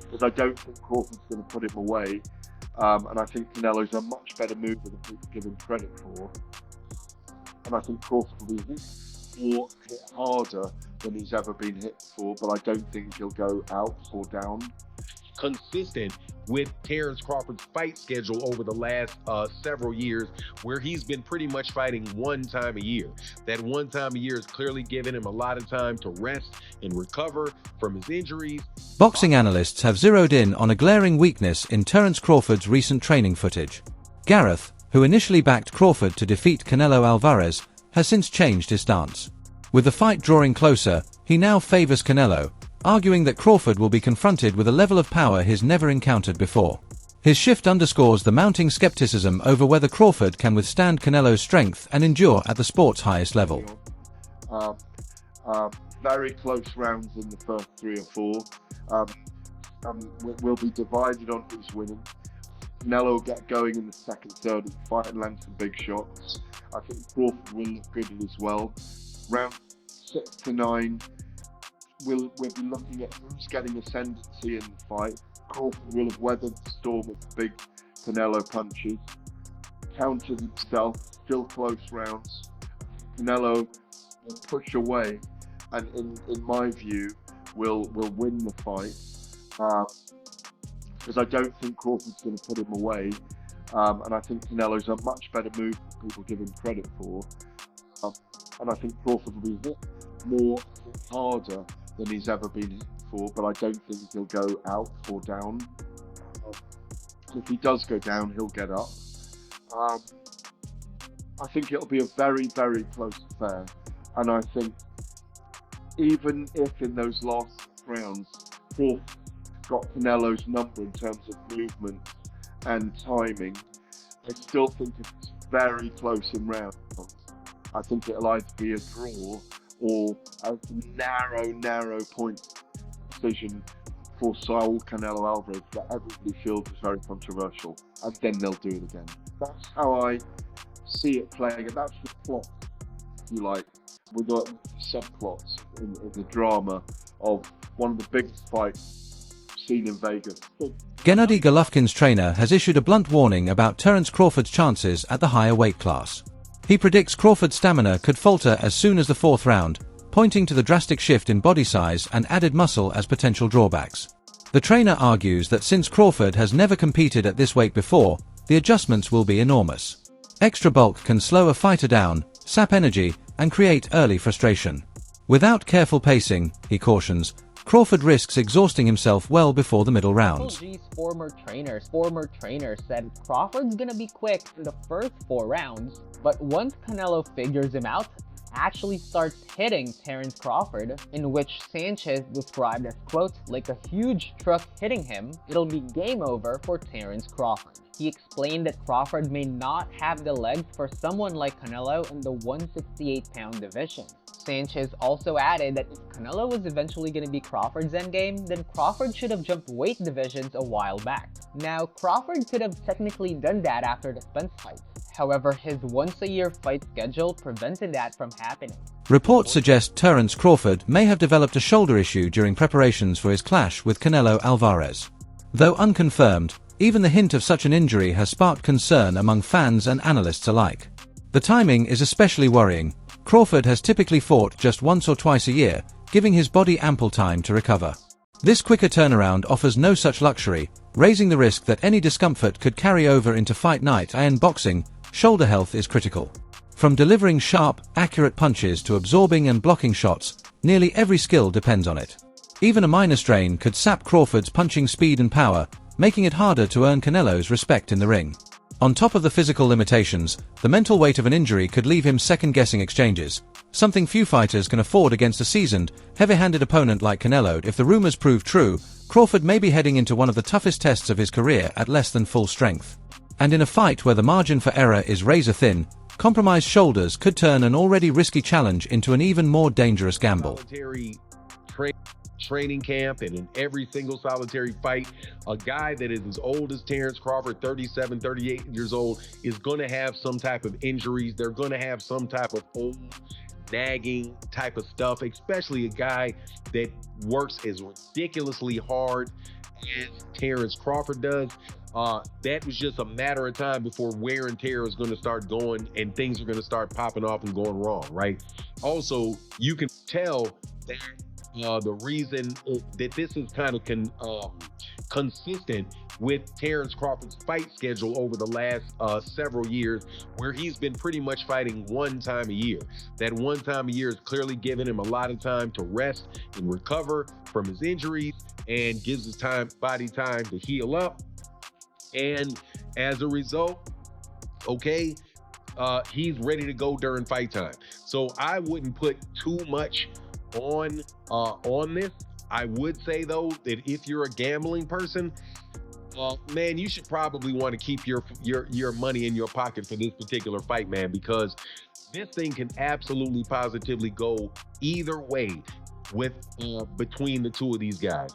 Because I don't think Crawford's going to put him away, and I think Canelo's a much better mover than people give him credit for. And I think Crawford will be hit harder than he's ever been hit before, but I don't think he'll go out or down. Consistent with Terence Crawford's fight schedule over the last several years, where he's been pretty much fighting one time a year. That one time a year is clearly giving him a lot of time to rest and recover from his injuries. Boxing analysts have zeroed in on a glaring weakness in Terence Crawford's recent training footage. Gareth, who initially backed Crawford to defeat Canelo Alvarez, has since changed his stance. With the fight drawing closer, he now favors Canelo, arguing that Crawford will be confronted with a level of power he's never encountered before. His shift underscores the mounting skepticism over whether Crawford can withstand Canelo's strength and endure at the sport's highest level. Very close rounds in the first 3 or 4. We'll be divided on who's winning. Canelo will get going in the second, third fight and land some big shots. I think Crawford will look good as well. Round 6 to 9, we'll be looking at who's getting ascendancy in the fight. Crawford will have weathered the storm of big Canelo punches, countered himself, still close rounds. Canelo will push away, and in my view, will win the fight. Because I don't think Crawford's going to put him away, and I think Canelo's a much better move than people give him credit for. And I think Crawford will be hit harder than he's ever been hit before, but I don't think he'll go out or down. If he does go down, he'll get up. I think it'll be a very, very close affair, and I think even if in those last rounds Crawford got Canelo's number in terms of movement and timing, I still think it's very close in rounds. I think it'll either be a draw or a narrow point decision for Saul Canelo Alvarez that everybody feels is very controversial, and then they'll do it again. That's how I see it playing, and that's the plot, if you like, with the subplots in the drama of one of the biggest fights seen in Vegas. Gennady Golovkin's trainer has issued a blunt warning about Terence Crawford's chances at the higher weight class. He predicts Crawford's stamina could falter as soon as the 4th round, pointing to the drastic shift in body size and added muscle as potential drawbacks. The trainer argues that since Crawford has never competed at this weight before, the adjustments will be enormous. Extra bulk can slow a fighter down, sap energy, and create early frustration. Without careful pacing, he cautions, Crawford risks exhausting himself well before the middle rounds. G's former trainer said Crawford's gonna be quick in the first 4 rounds, but once Canelo figures him out, actually starts hitting Terence Crawford, in which Sanchez described as, quote, like a huge truck hitting him, it'll be game over for Terence Crawford. He explained that Crawford may not have the legs for someone like Canelo in the 168-pound division. Sanchez also added that if Canelo was eventually going to be Crawford's endgame, then Crawford should have jumped weight divisions a while back. Now, Crawford could have technically done that after the Spence fight. However, his once-a-year fight schedule prevented that from happening. Reports suggest Terence Crawford may have developed a shoulder issue during preparations for his clash with Canelo Alvarez. Though unconfirmed, even the hint of such an injury has sparked concern among fans and analysts alike. The timing is especially worrying. Crawford has typically fought just once or twice a year, giving his body ample time to recover. This quicker turnaround offers no such luxury, raising the risk that any discomfort could carry over into fight night. In boxing, shoulder health is critical. From delivering sharp, accurate punches to absorbing and blocking shots, nearly every skill depends on it. Even a minor strain could sap Crawford's punching speed and power, making it harder to earn Canelo's respect in the ring. On top of the physical limitations, the mental weight of an injury could leave him second-guessing exchanges, something few fighters can afford against a seasoned, heavy-handed opponent like Canelo. If the rumors prove true, Crawford may be heading into one of the toughest tests of his career at less than full strength. And in a fight where the margin for error is razor-thin, compromised shoulders could turn an already risky challenge into an even more dangerous gamble. training camp and in every single solitary fight, a guy that is as old as Terence Crawford, 37, 38 years old, is going to have some type of injuries. They're going to have some type of old nagging type of stuff, especially a guy that works as ridiculously hard as Terence Crawford does. That was just a matter of time before wear and tear is going to start going and things are going to start popping off and going wrong, right? Also, you can tell that the reason that this is kind of consistent with Terence Crawford's fight schedule over the last several years, where he's been pretty much fighting one time a year. That one time a year is clearly giving him a lot of time to rest and recover from his injuries and gives his body time to heal up. And as a result, okay, he's ready to go during fight time. So I wouldn't put too much on this. I would say though that if you're a gambling person, man, you should probably want to keep your money in your pocket for this particular fight, man, because this thing can absolutely positively go either way with between the two of these guys.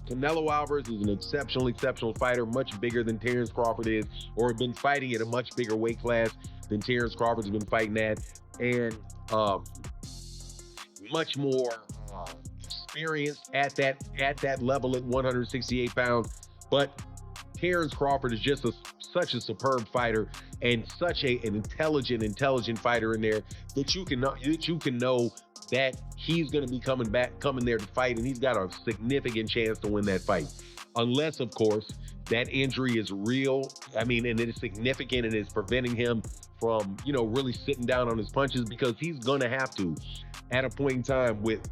Canelo Alvarez is an exceptional fighter, much bigger than Terence Crawford is, or been fighting at a much bigger weight class than Terence Crawford's been fighting at, and much more experienced at that level at 168 pounds. But Terence Crawford is just such a superb fighter and such an intelligent fighter in there that you can know that he's going to be coming there to fight, and he's got a significant chance to win that fight. Unless, of course, that injury is real. I mean, and it is significant and is preventing him from, really sitting down on his punches, because he's going to have to at a point in time with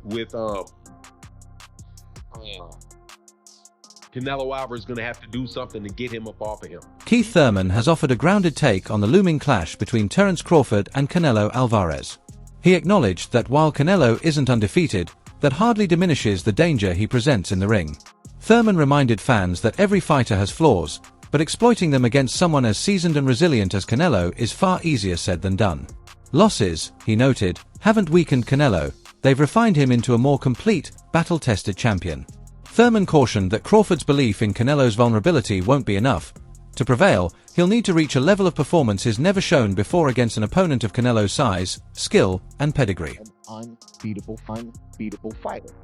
Canelo Alvarez is going to have to do something to get him up off of him. Keith Thurman has offered a grounded take on the looming clash between Terence Crawford and Canelo Alvarez. He acknowledged that while Canelo isn't undefeated, that hardly diminishes the danger he presents in the ring. Thurman reminded fans that every fighter has flaws, but exploiting them against someone as seasoned and resilient as Canelo is far easier said than done. Losses, he noted, haven't weakened Canelo, they've refined him into a more complete, battle-tested champion. Thurman cautioned that Crawford's belief in Canelo's vulnerability won't be enough. To prevail, he'll need to reach a level of performance he's never shown before against an opponent of Canelo's size, skill, and pedigree. An unbeatable fighter.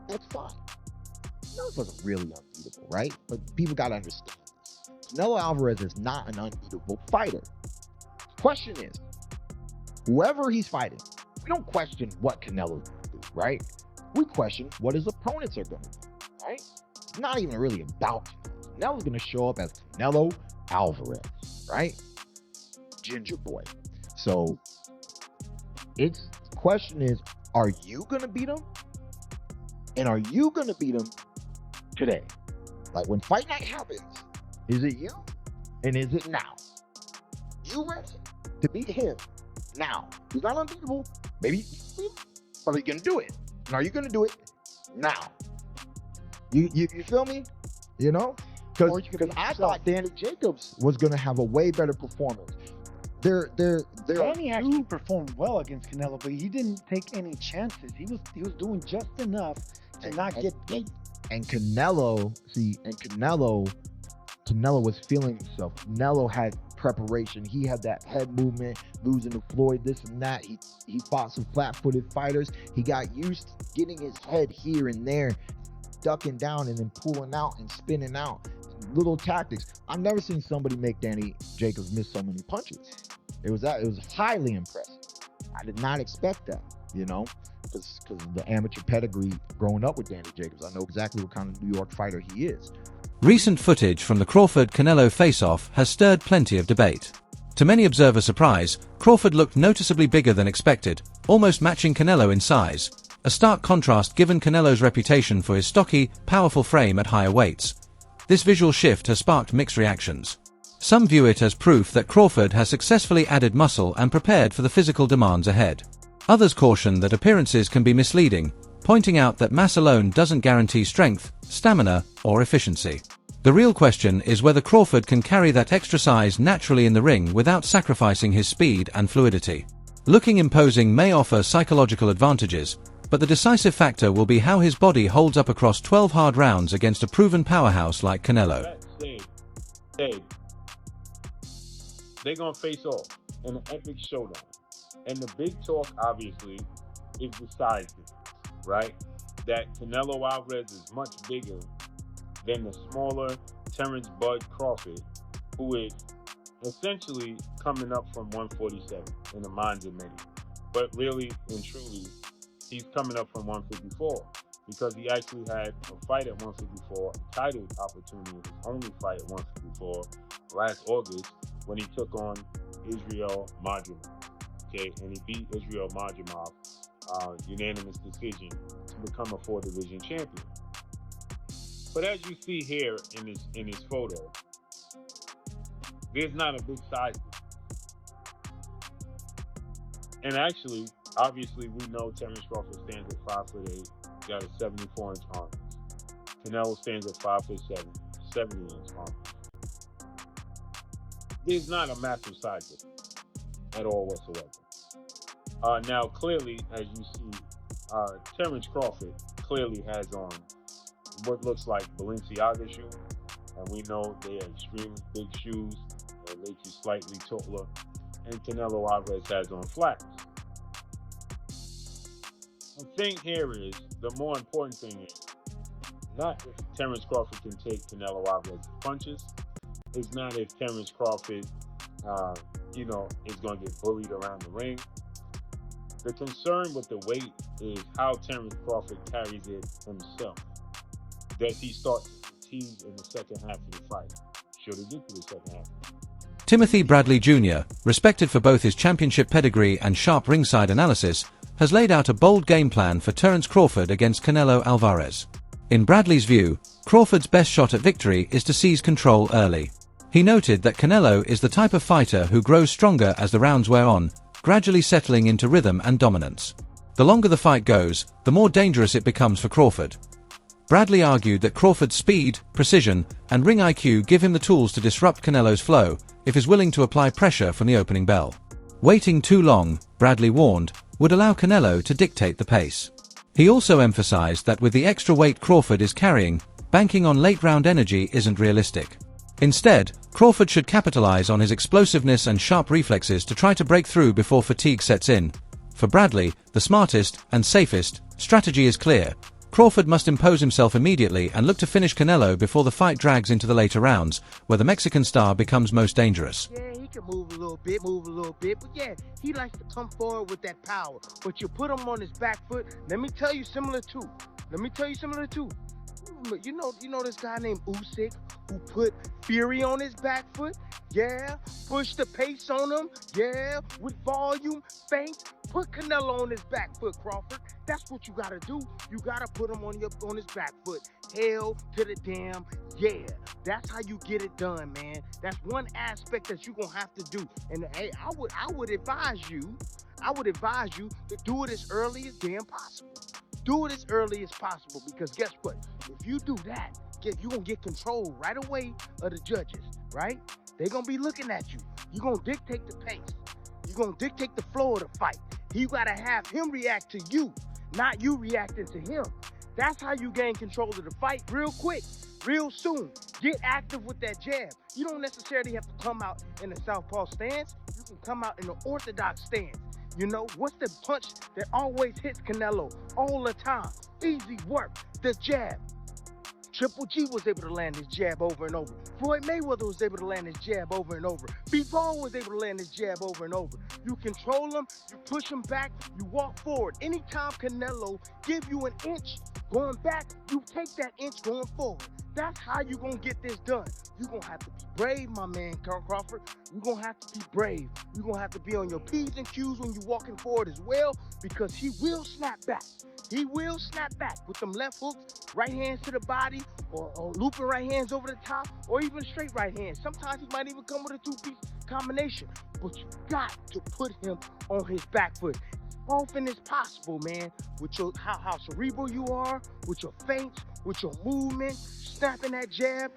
That's fine. Canelo's wasn't really unbeatable, right? But people gotta understand this. Canelo Alvarez is not an unbeatable fighter. Question is, whoever he's fighting, we don't question what Canelo's gonna do, right? We question what his opponents are gonna do, right? It's not even really about Canelo's gonna show up as Canelo Alvarez, right? Ginger boy. So the question is, are you gonna beat him? And are you gonna beat him today? Like when fight night happens, is it you? And is it now? You ready to beat him now? He's not unbeatable. Maybe, but are you gonna do it? And are you gonna do it now? You feel me? Because I thought Danny Jacobs was gonna have a way better performance. Danny actually performed well against Canelo, but he didn't take any chances. He was doing just enough to not get beat. And Canelo was feeling himself. Canelo had preparation. He had that head movement, losing to Floyd, this and that. He fought some flat-footed fighters. He got used to getting his head here and there, ducking down and then pulling out and spinning out. Little tactics. I've never seen somebody make Danny Jacobs miss so many punches. It was highly impressive. I did not expect that, because of the amateur pedigree growing up with Danny Jacobs. I know exactly what kind of New York fighter he is. Recent footage from the Crawford-Canelo face-off has stirred plenty of debate. To many observers' surprise, Crawford looked noticeably bigger than expected, almost matching Canelo in size, a stark contrast given Canelo's reputation for his stocky, powerful frame at higher weights. This visual shift has sparked mixed reactions. Some view it as proof that Crawford has successfully added muscle and prepared for the physical demands ahead. Others caution that appearances can be misleading, pointing out that mass alone doesn't guarantee strength, stamina, or efficiency. The real question is whether Crawford can carry that extra size naturally in the ring without sacrificing his speed and fluidity. Looking imposing may offer psychological advantages, but the decisive factor will be how his body holds up across 12 hard rounds against a proven powerhouse like Canelo. That said, they're going to face off in an epic showdown. And the big talk, obviously, is the size difference, right? That Canelo Alvarez is much bigger than the smaller Terence Bud Crawford, who is essentially coming up from 147 in the minds of many. But really and truly, he's coming up from 154 because he actually had a fight at 154, a title opportunity, his only fight at 154 last August when he took on Israel Madrimov. Okay, and he beat Israel Madrimov, unanimous decision, to become a 4-division champion. But as you see here in this photo, there's not a big size difference. And actually, obviously, we know Terence Crawford stands at 5'8", got a 74-inch arm. Canelo stands at 5'7", 70-inch arm. There's not a massive size difference at all whatsoever. Now, clearly, as you see, Terence Crawford clearly has on what looks like Balenciaga shoes, and we know they are extremely big shoes that make you slightly taller, and Canelo Alvarez has on flats. The thing here is, the more important thing is, not if Terence Crawford can take Canelo Alvarez's punches, it's not if Terence Crawford, is going to get bullied around the ring. The concern with the weight is how Terence Crawford carries it himself. Does he start to fatigue in the second half of the fight? Should he get to the second half? Timothy Bradley Jr., respected for both his championship pedigree and sharp ringside analysis, has laid out a bold game plan for Terence Crawford against Canelo Alvarez. In Bradley's view, Crawford's best shot at victory is to seize control early. He noted that Canelo is the type of fighter who grows stronger as the rounds wear on, gradually settling into rhythm and dominance. The longer the fight goes, the more dangerous it becomes for Crawford. Bradley argued that Crawford's speed, precision, and ring IQ give him the tools to disrupt Canelo's flow if he's willing to apply pressure from the opening bell. Waiting too long, Bradley warned, would allow Canelo to dictate the pace. He also emphasized that with the extra weight Crawford is carrying, banking on late-round energy isn't realistic. Instead, Crawford should capitalize on his explosiveness and sharp reflexes to try to break through before fatigue sets in. For Bradley, the smartest and safest strategy is clear. Crawford must impose himself immediately and look to finish Canelo before the fight drags into the later rounds, where the Mexican star becomes most dangerous. Yeah, he can move a little bit, but yeah, he likes to come forward with that power. But you put him on his back foot, let me tell you similar to. You know this guy named Usyk who put Fury on his back foot? Yeah, push the pace on him. Yeah, with volume, feint. Put Canelo on his back foot, Crawford. That's what you gotta do. You gotta put him on his back foot. Hell to the damn yeah. That's how you get it done, man. That's one aspect that you gonna have to do. And hey, I would advise you to do it as early as damn possible. Do it as early as possible, because guess what? If you do that, you're going to get control right away of the judges, right? They're going to be looking at you. You're going to dictate the pace. You're going to dictate the flow of the fight. You got to have him react to you, not you reacting to him. That's how you gain control of the fight real quick, real soon. Get active with that jab. You don't necessarily have to come out in a southpaw stance. You can come out in an orthodox stance. You know, what's the punch that always hits Canelo all the time? Easy work, the jab. Triple G was able to land his jab over and over. Floyd Mayweather was able to land his jab over and over. B-Ball was able to land his jab over and over. You control him, you push him back, you walk forward. Anytime Canelo give you an inch going back, you take that inch going forward. That's how you're going to get this done. You're going to have to be brave, my man, Crawford. You're going to have to be brave. You're going to have to be on your P's and Q's when you're walking forward as well, because he will snap back. He will snap back with them left hooks, right hands to the body, or looping right hands over the top, or even straight right hands. Sometimes he might even come with a two-piece combination. But you got to put him on his back foot. Often as possible, man, with your how cerebral you are, with your feints, with your movement, snapping that jab,